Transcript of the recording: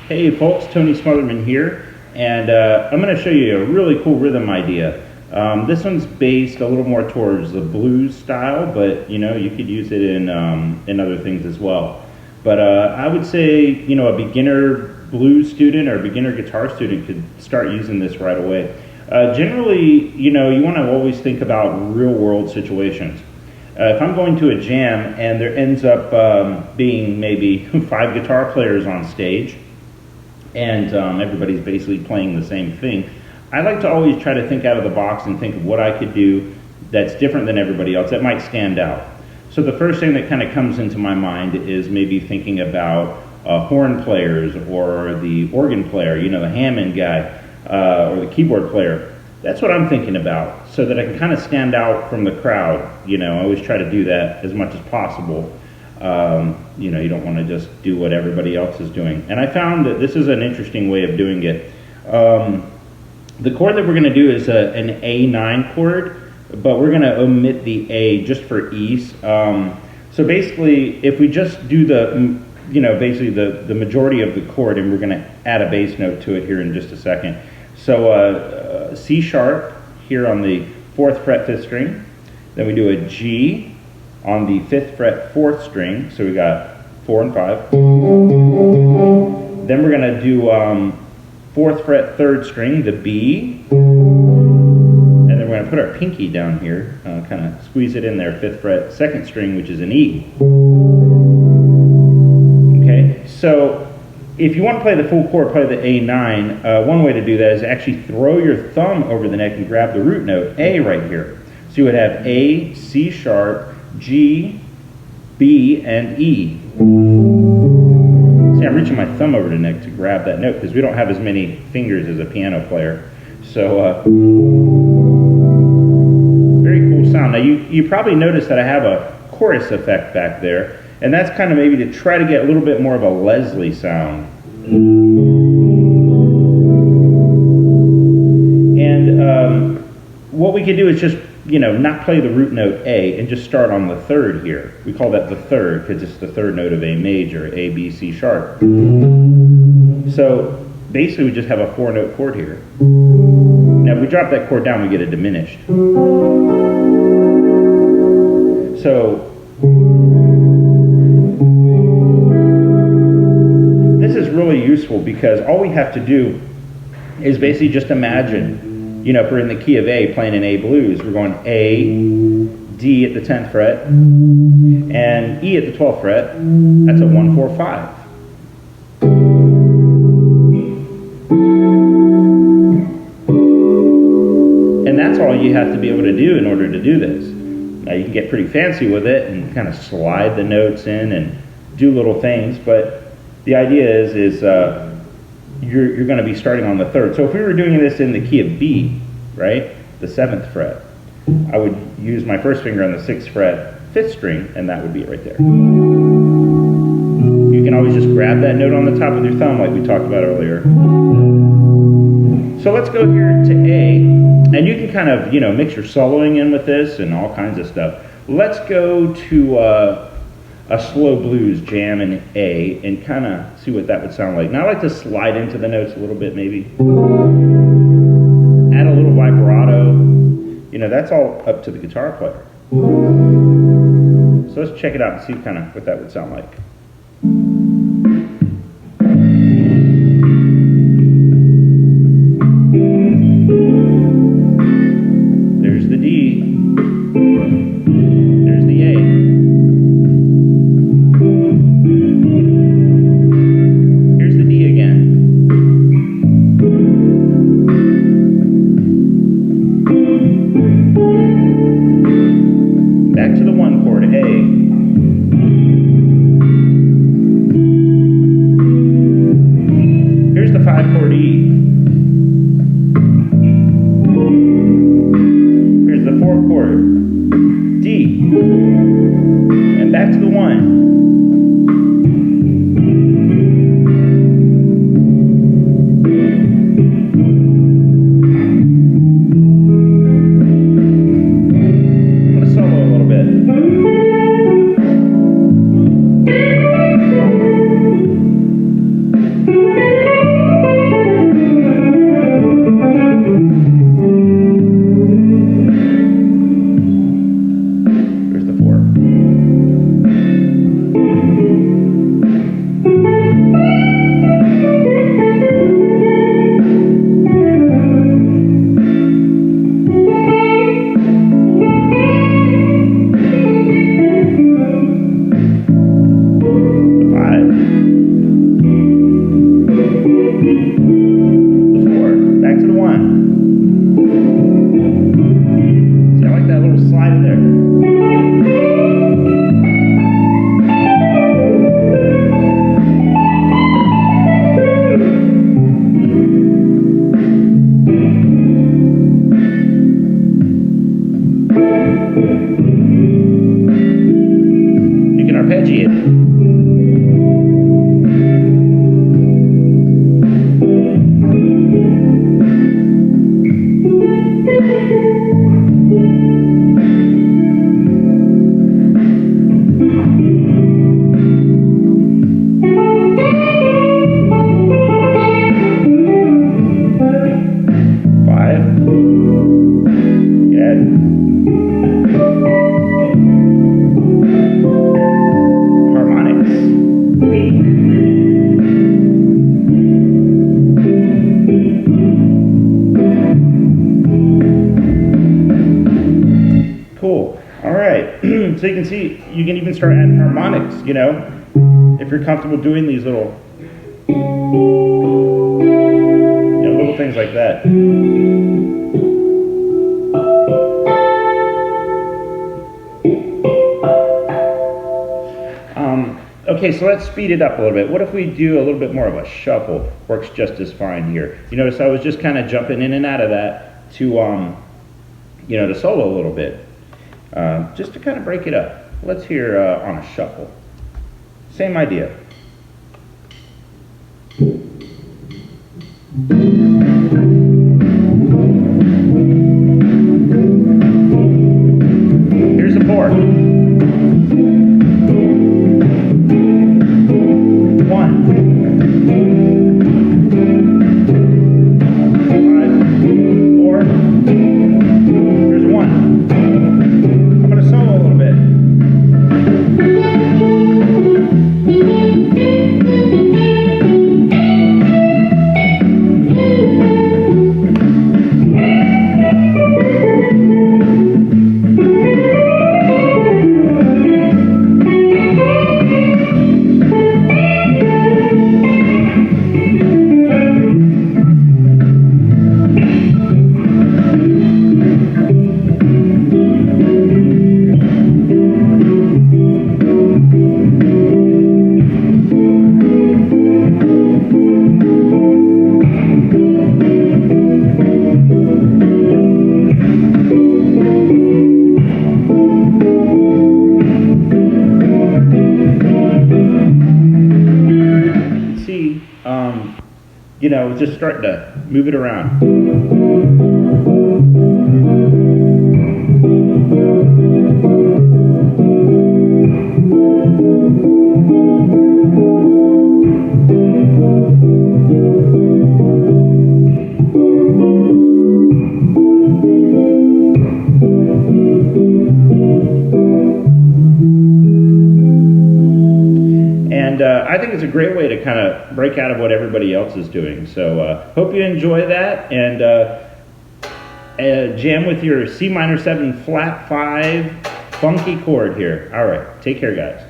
Hey folks, Tony Smotherman here, and I'm going to show you a really cool rhythm idea. This one's based a little more towards the blues style, but you could use it in other things as well. But I would say a beginner blues student or a beginner guitar student could start using this right away. Generally, you want to always think about real world situations. If I'm going to a jam and there ends up being maybe 5 guitar players on stage, and everybody's basically playing the same thing, I like to always try to think out of the box and think of what I could do that's different than everybody else, that might stand out. So the first thing that kind of comes into my mind is maybe thinking about horn players or the organ player, the Hammond guy, or the keyboard player. That's what I'm thinking about, so that I can kind of stand out from the crowd. I always try to do that as much as possible. You don't want to just do what everybody else is doing. And I found that this is an interesting way of doing it. The chord that we're going to do is an A9 chord, but we're going to omit the A just for ease. So basically, if we just do basically the majority of the chord, and we're going to add a bass note to it here in just a second. So C sharp here on the 4th fret 5th string, then we do a G on the 5th fret 4th string, so we got 4 and 5. Then we're going to do 4th fret 3rd string, the B, and then we're going to put our pinky down here, kind of squeeze it in there, 5th fret 2nd string, which is an E. Okay, so if you want to play the full chord, play the A9, one way to do that is actually throw your thumb over the neck and grab the root note, A, right here. So you would have A, C sharp, G, B, and E. See, I'm reaching my thumb over the neck to grab that note because we don't have as many fingers as a piano player. So, very cool sound. Now, you probably noticed that I have a chorus effect back there, and that's kind of maybe to try to get a little bit more of a Leslie sound. And what we could do is just not play the root note A and just start on the 3rd here. We call that the 3rd because it's the 3rd note of A major, A, B, C sharp. So basically we just have a 4-note chord here. Now if we drop that chord down, we get a diminished. So this is really useful because all we have to do is basically just imagine, if we're in the key of A playing an A blues, we're going A, D at the 10th fret, and E at the 12th fret. That's a 1, 4, 5. And that's all you have to be able to do in order to do this. Now you can get pretty fancy with it and kind of slide the notes in and do little things, but the idea is you're going to be starting on the 3rd. So if we were doing this in the key of B, right, the 7th fret, I would use my first finger on the 6th fret 5th string, and that would be it right there. You can always just grab that note on the top with your thumb like we talked about earlier. So let's go here to A, and you can kind of, mix your soloing in with this and all kinds of stuff. Let's go to a slow blues jam in A and kind of see what that would sound like. Now I like to slide into the notes a little bit maybe. Add a little vibrato. That's all up to the guitar player. So let's check it out and see kind of what that would sound like. There's the D. There's the A. Here's the D again. Back to the 1 chord, A. Here's the 5 chord E. Here's the 4 chord D. And back to the 1. slide it there. You can arpeggiate it. Cool. All right. So you can see, you can even start adding harmonics, you know, if you're comfortable doing these little, you know, little things like that. Okay, so let's speed it up a little bit. What if we do a little bit more of a shuffle? Works just as fine here. You notice I was just kind of jumping in and out of that to, you know, to solo a little bit. Just to kind of break it up. Let's hear on a shuffle. Same idea. Here's a 4. 1. 5, 4. Here's 1. I'm going to solo a little bit. You know, just starting to move it around. I think it's a great way to kind of break out of what everybody else is doing. So hope you enjoy that, and jam with your C minor 7 flat 5 funky chord here. All right, take care, guys.